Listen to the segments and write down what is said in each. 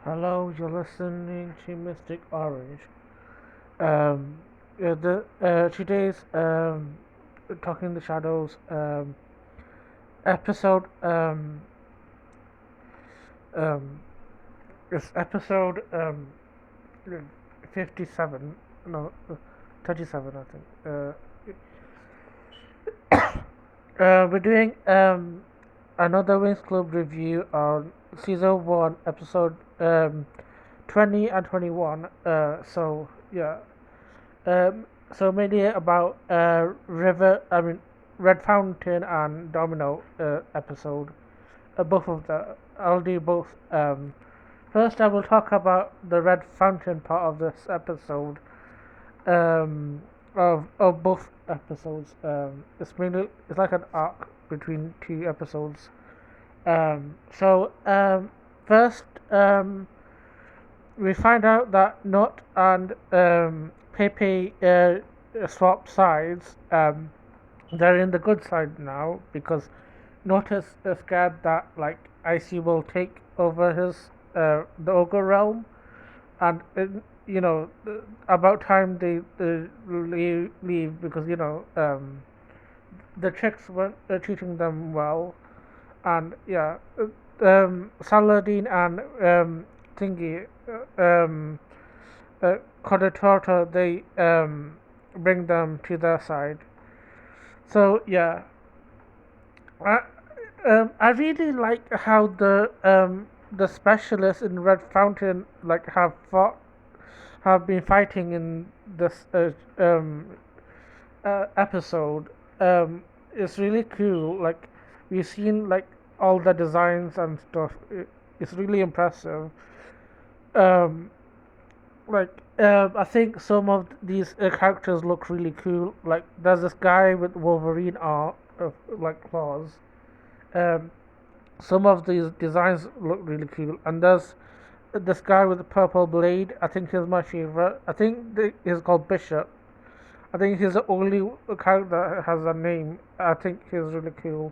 Hello, you're listening to Mystic Orange. Um, today's Talking the Shadows episode um is episode 57, no, 37, I think. We're doing another Winx Club review on season 1, episode 20 and 21. So mainly about Red Fountain and Domino episode. Both of the I'll do both. First, I will talk about the Red Fountain part of this episode. Of both episodes. It's like an arc between two episodes. So first, we find out that Not and Pepe swap sides. They're in the good side now because Not is scared that like Icy will take over his the ogre realm, and about time they leave because the chicks weren't treating them well, and Saladin and Thingy Codatorta, they bring them to their side. So yeah, I I really like how the specialists in Red Fountain like have been fighting in this episode. It's really cool. Like we've seen like all the designs and stuff. It's really impressive. Um, I think some of these characters look really cool. Like there's this guy with Wolverine art of like claws. Um, some of these designs look really cool, and there's this guy with the purple blade. I think he's my favorite. I think he's called Bishop. I think he's the only character that has a name. I think he's really cool.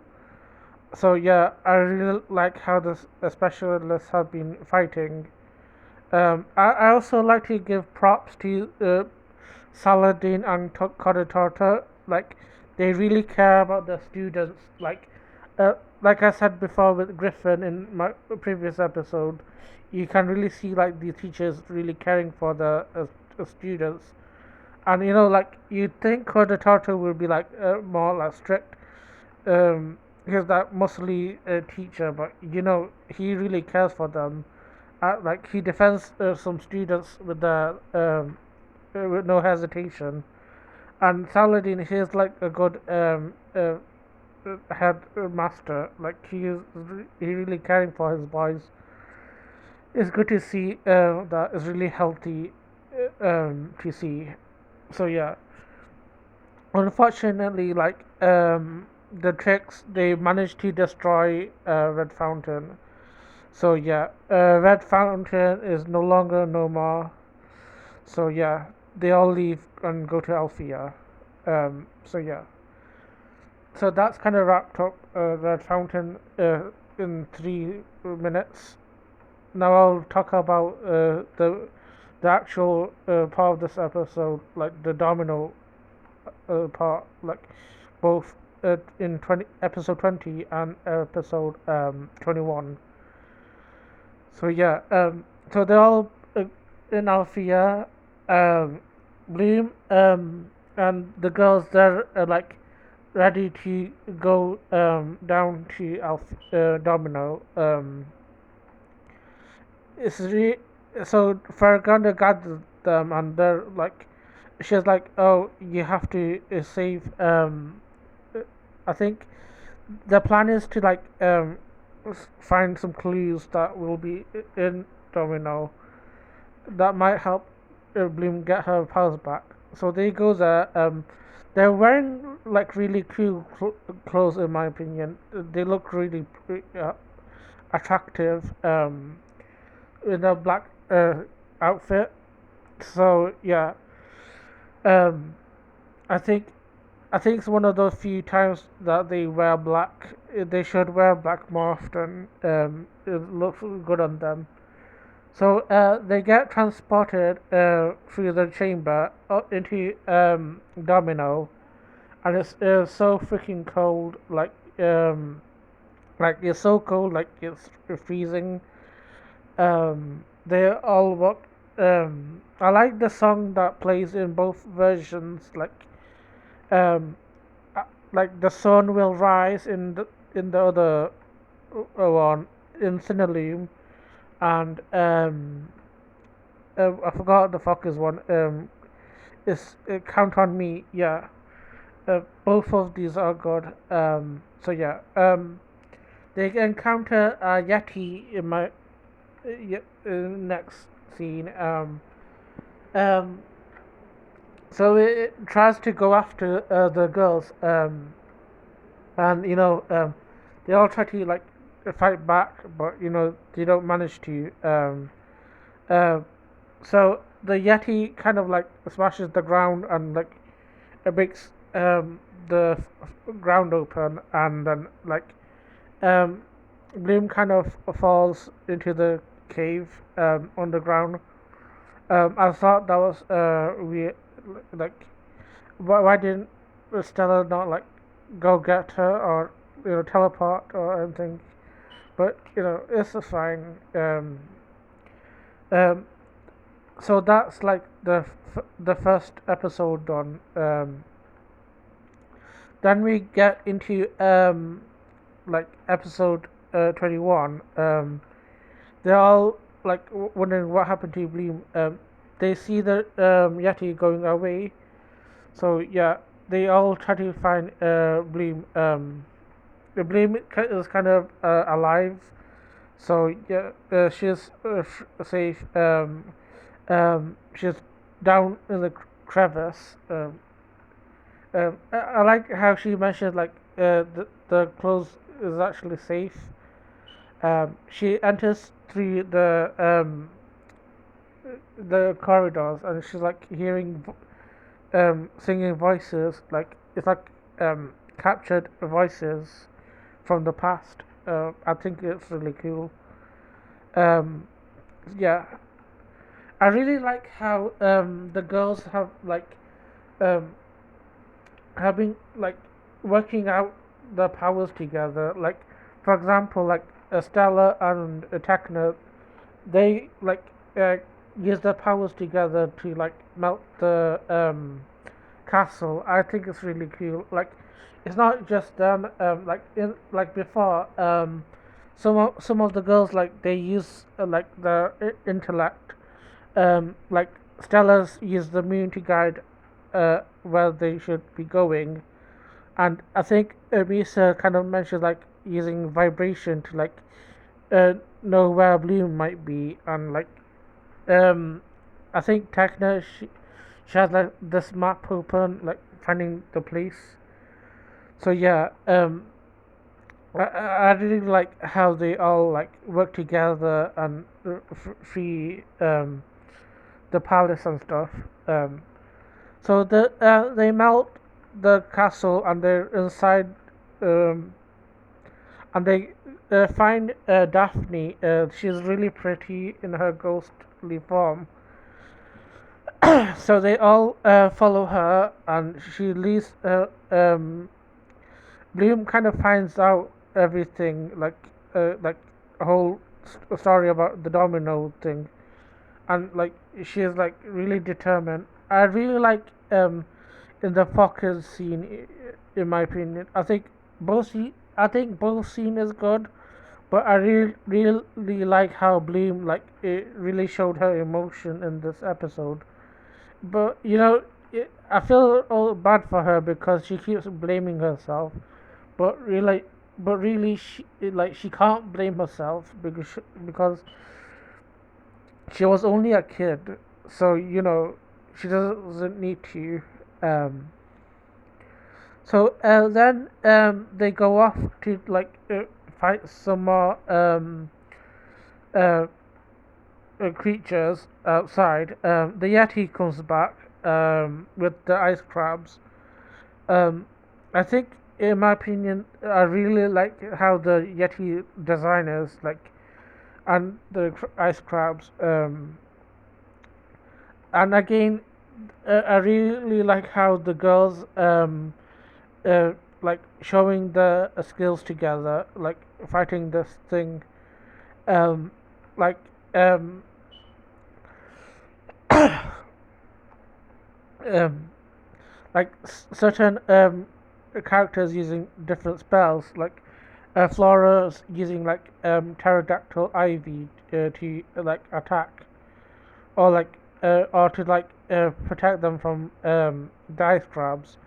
So yeah, I really like how the specialists have been fighting. I also like to give props to Saladin and Codatorta. Like they really care about the students. Like I said before with Griffin in my previous episode, you can really see like the teachers really caring for the students. And like you think Codatorta will be like more like strict. He's that mostly teacher, but he really cares for them. Like he defends some students with no hesitation. And Saladin, he's like a good head master. Like he really caring for his boys. It's good to see that is really healthy to see. So yeah, unfortunately, like the tricks they managed to destroy Red Fountain. So yeah, Red Fountain is no longer no more. So yeah, they all leave and go to Althea. So yeah, so that's kind of wrapped up Red Fountain in 3 minutes. Now I'll talk about the actual part of this episode, like the Domino part, like both in 20 and episode 21. So yeah, so they're all in Althea. Um, Bloom and the girls they're like ready to go down to Domino. It's so Faraganda gathered them and they're like, she's like, oh, you have to save. I think the plan is to like find some clues that will be in Domino that might help Bloom get her powers back. So they go there. They're wearing like really cool clothes, in my opinion. They look really attractive in a black outfit. So yeah, um, I think I think it's one of those few times that they wear black. They should wear black more often. It looks good on them. So they get transported through the chamber up into Domino, and it's so freaking cold. Like it's so cold, like it's freezing. They all walk. I like the song that plays in both versions. Um, like the sun will rise in the other one in Cinelume, and I forgot the fuckers one. It's Count on Me. Yeah, both of these are good. So yeah. They encounter a Yeti in my next scene. Um, so it tries to go after the girls. And they all try to like fight back, but they don't manage to. Uh, so the Yeti kind of like smashes the ground and like it breaks the ground open, and then like um, Bloom kind of falls into the cave underground. I thought that was like why didn't Stella not like go get her or teleport or anything? But it's a fine. Um, so that's like the first episode done. Then we get into like episode 21. They're all like wondering what happened to Bloom. They see the Yeti going away, so yeah, they all try to find Bloom. The Bloom is kind of alive, so yeah, she's safe. She's down in the crevice. I like how she mentioned like the clothes is actually safe. She enters through the corridors, and she's like hearing singing voices, like it's like captured voices from the past. I think it's really cool. Um, yeah, I really like how the girls um, have been like working out the powers together. Like for example, like Stella and Techno, they like uh, use their powers together to like melt the castle. I think it's really cool. Like, it's not just them. Like before, some of the girls like they use like their intellect. Like Stella's use the moon to guide where they should be going, and I think Misa kind of mentioned like using vibration to like know where Bloom might be, and like um, I think Techna she has like this map open, like finding the place. So yeah, I really like how they all like work together and free the palace and stuff. Um, so they melt the castle and they're inside, um, and they find Daphne. She's really pretty in her ghostly form. So they all follow her, and she leads. Bloom kind of finds out everything, like a whole story about the domino thing, and like she's like really determined. I really like in the Fockers scene, in my opinion. I think both scene is good, but I really like how Bloom like it really showed her emotion in this episode. But I feel all bad for her because she keeps blaming herself. But really, she can't blame herself because she was only a kid, so she doesn't need to. Um, so then they go off to like fight some more uh, creatures outside. The Yeti comes back with the ice crabs. Um, I think, in my opinion, I really like how the Yeti design is. Like, and the ice crabs. And again, I really like how the girls like showing the skills together, like fighting this thing, um, like um, um, like certain characters using different spells, like Flora's using like pterodactyl ivy to like attack, or to like protect them from the ice crabs.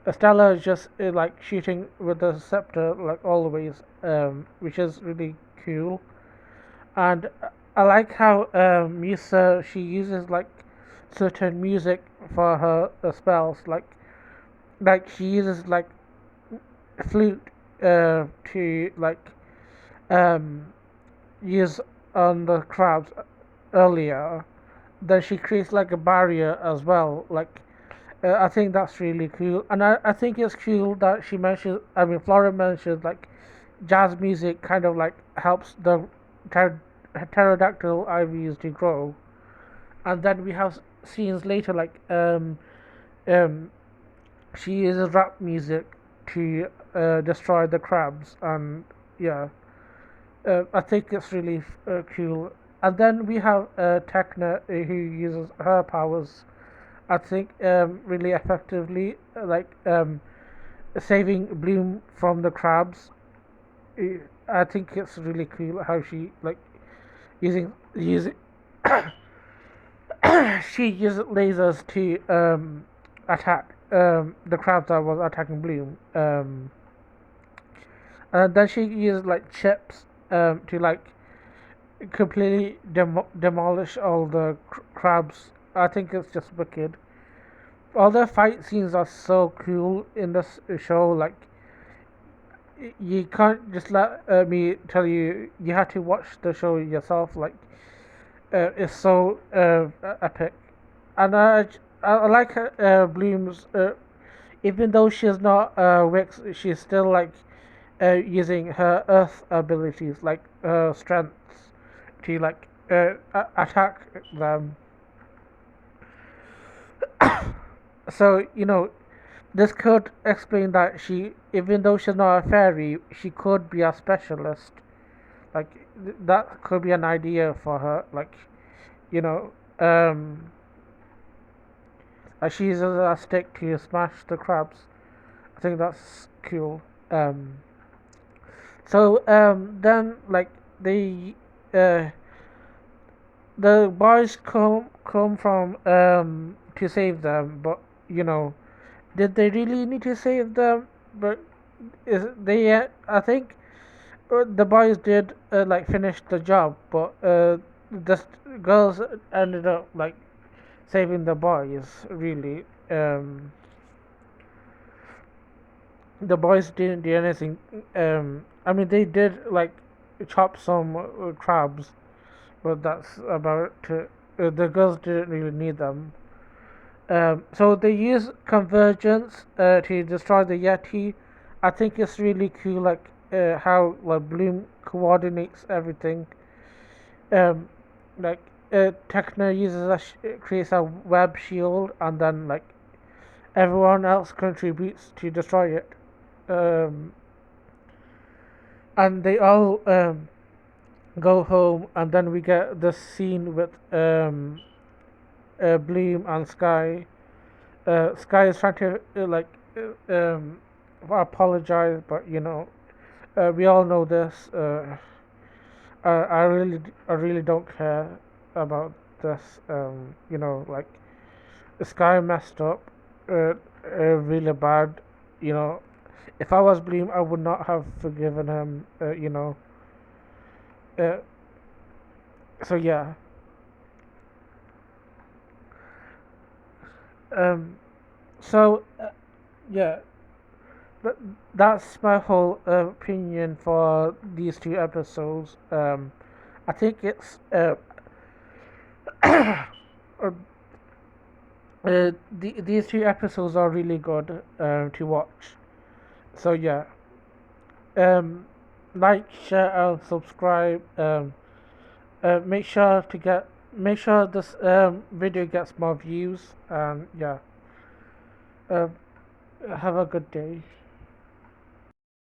Estella is just like shooting with the scepter like always, which is really cool. And I like how Misa she uses like certain music for her spells, like she uses like flute to like um use on the crabs earlier. Then she creates like a barrier as well, like I think that's really cool, and I think it's cool that she mentions. I mean, Flora mentions like jazz music kind of like helps the pterodactyl ivies to grow, and then we have scenes later like um she uses rap music to destroy the crabs, and yeah, I think it's really cool. And then we have Techna who uses her powers, I think, really effectively, saving Bloom from the crabs. I think it's really cool how she like using she uses lasers to attack the crabs that was attacking Bloom. And then she uses like chips to like completely demolish all the crabs. I think it's just wicked. All the fight scenes are so cool in this show. Like you can't just let me tell you. You have to watch the show yourself. Like it's so epic, and I like Bloom's. Even though she's not Wix, she's still like using her Earth abilities, like strengths, to like attack them. So this could explain that she, even though she's not a fairy, she could be a specialist. Like that could be an idea for her. You know, um, she uses a stick to smash the crabs. I think that's cool. Um, then like the uh, the boys come from to save them, but you know, did they really need to save them? But is they? I think the boys did like finish the job, but the girls ended up like saving the boys. Really, the boys didn't do anything. I mean, they did like chop some crabs, but that's about it. The girls didn't really need them. So they use convergence to destroy the Yeti. I think it's really cool, like how like Bloom coordinates everything. Um, like Techno uses creates a web shield, and then like everyone else contributes to destroy it. Um, and they all go home, and then we get the scene with Bloom and Sky. Sky is trying to apologize, but we all know this. I really don't care about this. Like Sky messed up, really bad. You know, if I was Bloom, I would not have forgiven him. Uh, so yeah. Um. So yeah. Th- that's my whole opinion for these two episodes. I think it's uh, these two episodes are really good to watch. So yeah, um, like, share, and subscribe. Make sure this video gets more views, and yeah, uh, have a good day.